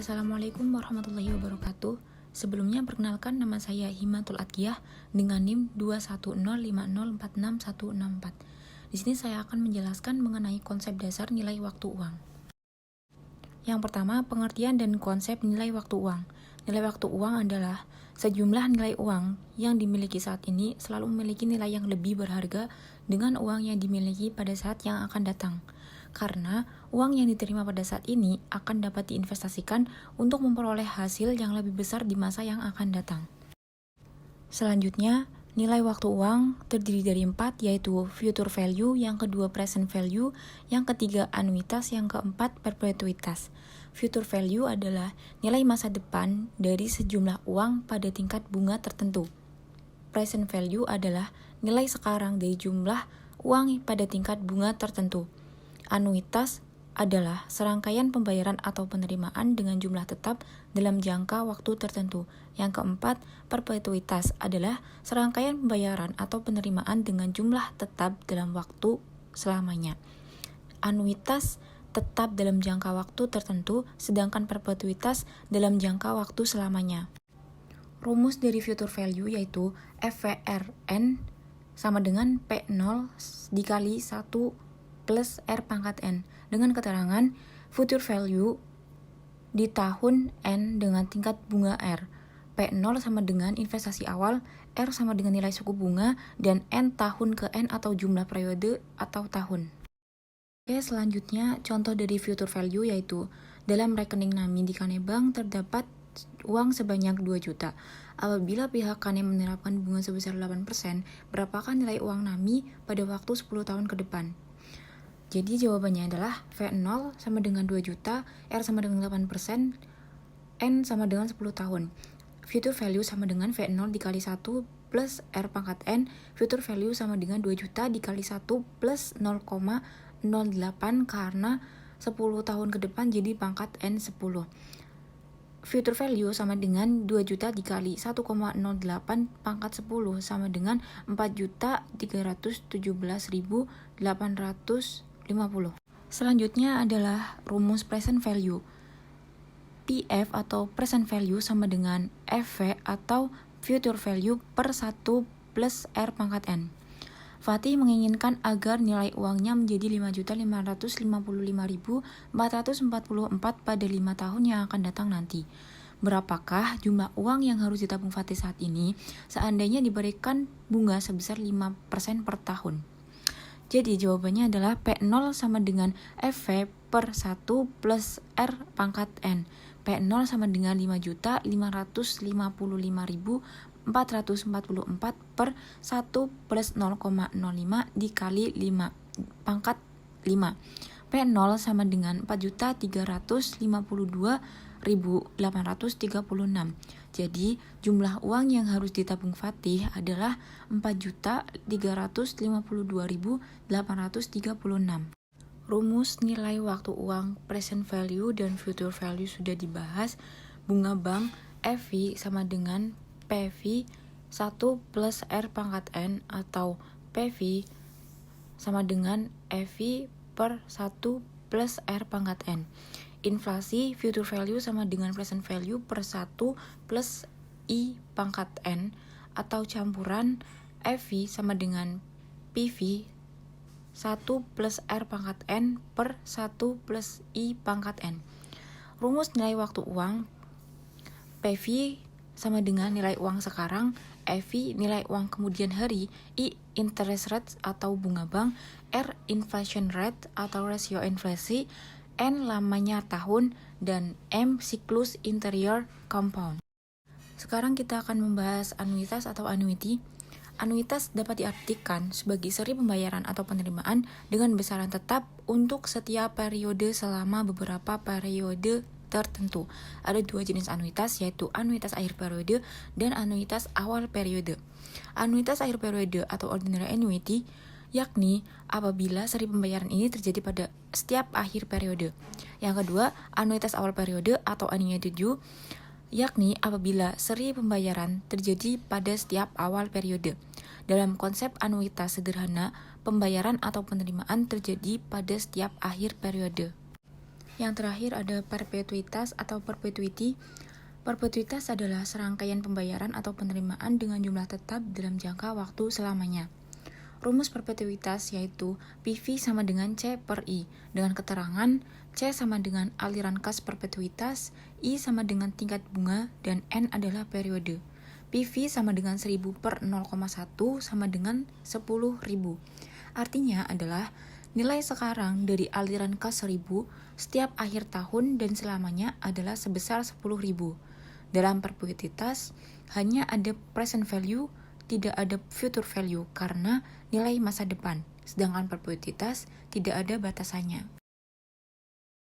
Assalamualaikum warahmatullahi wabarakatuh. Sebelumnya perkenalkan, nama saya Himatul Atqiyah dengan NIM 21050466164. Di sini saya akan menjelaskan mengenai konsep dasar nilai waktu uang. Yang pertama, pengertian dan konsep nilai waktu uang. Nilai waktu uang adalah sejumlah nilai uang yang dimiliki saat ini selalu memiliki nilai yang lebih berharga dengan uang yang dimiliki pada saat yang akan datang. Karena uang yang diterima pada saat ini akan dapat diinvestasikan untuk memperoleh hasil yang lebih besar di masa yang akan datang. Selanjutnya, nilai waktu uang terdiri dari 4, yaitu future value, yang kedua present value, yang ketiga anuitas, yang keempat perpetuitas. Future value adalah nilai masa depan dari sejumlah uang pada tingkat bunga tertentu. Present value adalah nilai sekarang dari jumlah uang pada tingkat bunga tertentu. Anuitas adalah serangkaian pembayaran atau penerimaan dengan jumlah tetap dalam jangka waktu tertentu. Yang keempat, perpetuitas adalah serangkaian pembayaran atau penerimaan dengan jumlah tetap dalam waktu selamanya. Anuitas tetap dalam jangka waktu tertentu, sedangkan perpetuitas dalam jangka waktu selamanya. Rumus dari future value yaitu FVRN sama dengan P0 dikali 1 plus R pangkat N, dengan keterangan future value di tahun N dengan tingkat bunga R. P0 sama dengan investasi awal, R sama dengan nilai suku bunga, dan N tahun ke N atau jumlah periode atau tahun. Oke, selanjutnya contoh dari future value yaitu dalam rekening NAMI di Kane Bank terdapat uang sebanyak 2 juta. Apabila pihak Kane menerapkan bunga sebesar 8%, berapakah nilai uang NAMI pada waktu 10 tahun ke depan? Jadi jawabannya adalah V0 sama dengan 2 juta, R sama dengan 8%, N sama dengan 10 tahun. Future value sama dengan V0 dikali 1 plus R pangkat N. Future value sama dengan 2 juta dikali 1 plus 0,08 karena 10 tahun ke depan jadi pangkat N 10. Future value sama dengan 2 juta dikali 1,08 pangkat 10 sama dengan 4.317.850. Selanjutnya adalah rumus present value. PF atau present value sama dengan FV atau future value per 1 plus R pangkat N. Fatih menginginkan agar nilai uangnya menjadi 5.555.444 pada 5 tahun yang akan datang nanti. Berapakah jumlah uang yang harus ditabung Fatih saat ini seandainya diberikan bunga sebesar 5% per tahun? Jadi jawabannya adalah P0 sama dengan FV per 1 plus R pangkat N. P0 sama dengan 5.555.444 per 1 plus 0,05 dikali 5 pangkat 5. P0 sama dengan 4.352.836. Jadi, jumlah uang yang harus ditabung Fatih adalah 4.352.836. Rumus nilai waktu uang, present value, dan future value sudah dibahas. Bunga bank FV sama dengan PV 1 plus R pangkat N atau PV sama dengan FV per 1 plus R pangkat N. Inflasi future value sama dengan present value per 1 plus I pangkat N atau campuran FV sama dengan PV 1 plus R pangkat N per 1 plus I pangkat N. Rumus nilai waktu uang, PV sama dengan nilai uang sekarang, FV nilai uang kemudian hari, I interest rate atau bunga bank, R inflation rate atau rasio inflasi, N lamanya tahun, dan M siklus interior compound. Sekarang kita akan membahas anuitas atau annuity. Anuitas dapat diartikan sebagai seri pembayaran atau penerimaan dengan besaran tetap untuk setiap periode selama beberapa periode tertentu. Ada 2 jenis anuitas, yaitu anuitas akhir periode dan anuitas awal periode. Anuitas akhir periode atau ordinary annuity yakni apabila seri pembayaran ini terjadi pada setiap akhir periode. Yang kedua, anuitas awal periode atau annuity due yakni apabila seri pembayaran terjadi pada setiap awal periode. Dalam konsep anuitas sederhana, pembayaran atau penerimaan terjadi pada setiap akhir periode. Yang terakhir ada perpetuitas atau perpetuity. Perpetuitas adalah serangkaian pembayaran atau penerimaan dengan jumlah tetap dalam jangka waktu selamanya. Rumus perpetuitas yaitu PV sama dengan C per I, dengan keterangan C sama dengan aliran kas perpetuitas, I sama dengan tingkat bunga, dan N adalah periode. PV sama dengan 1000 per 0,1 sama dengan 10.000. Artinya adalah nilai sekarang dari aliran kas 1000 setiap akhir tahun dan selamanya adalah sebesar 10.000. Dalam perpetuitas, hanya ada present value, tidak ada future value karena nilai masa depan. Sedangkan perpetuitas tidak ada batasannya.